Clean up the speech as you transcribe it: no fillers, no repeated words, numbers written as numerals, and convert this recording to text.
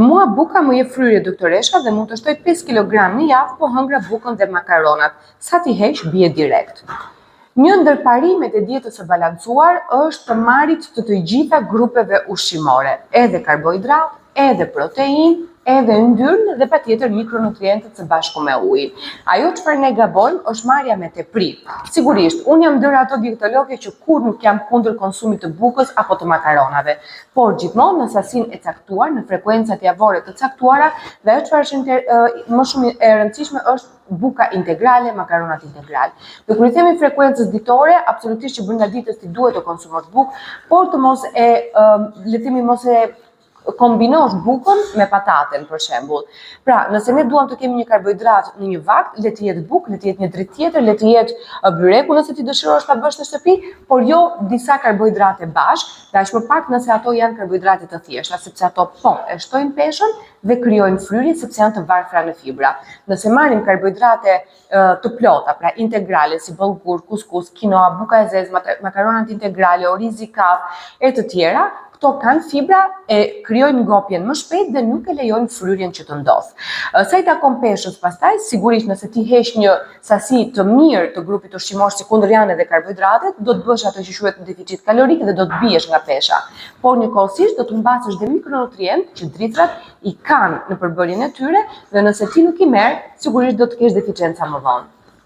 Mua buka më jep fryrje doktoresha dhe mund të shtoj 5 kg në javë, po hëngra bukën dhe makaronat. Sa ti heq, bie direkt. Një ndër parimet e dietës së balancuar është të marrit të gjitha grupeve ushqimore, edhe karbohidrat, edhe protein, edhe yndyrn dhe patjetër mikronutrientët së bashku me ujin. Ajo çfarë ne gabojmë është marrja me teprit. Sigurisht, unë jam ndër ato dietologe që kur nuk jam kundër konsumit të bukës apo të makaronave, por gjithmonë në sasinë e caktuar, në frekuencat javore të caktuara, dhe ajo çfarë është më shumë e rëndësishme është buka integrale, makaronat integral. Dhe kur I themi frekuencës ditore, absolutisht që brenda ditës ti duhet të konsumosh bukë, por të mos mos e kombinosh bukën me pataten, për shembull. Pra, nëse ne duam të kemi një karbohidrat në një vakt, le të jetë bukë, le të jetë një dritë tjetër, le të jetë byreku nëse ti dëshirosh ta bësh në shtëpi, por jo disa karbohidrate bashkë, dhe aq më pak nëse ato janë karbohidrate të thjeshta, sepse ato e shtojnë peshën dhe krijojnë fryrje sepse janë të varfra në fibra. Nëse marrim karbohidrate të plota, pra integrale si bollgur, kuskus, quinoa, buka e zezë, makaronat integrale, orizi, kafë e të tjera, këto kanë fibra, e krijojnë ngopjen më shpejt dhe nuk e lejojnë fryrjen që të ndodhë. Sa I takon peshës pastaj, sigurisht nëse ti heq një sasi të mirë të grupit ushqimor, si kundër janë edhe karbohidratet, do të bësh atë që quhet deficit kalorik dhe do të biesh nga pesha. Por njëkohësisht do të humbasësh dhe mikronutrient që dritrat I kanë në përbërjen e tyre, dhe nëse ti nuk I merr, sigurisht do të kesh deficiencë më vonë.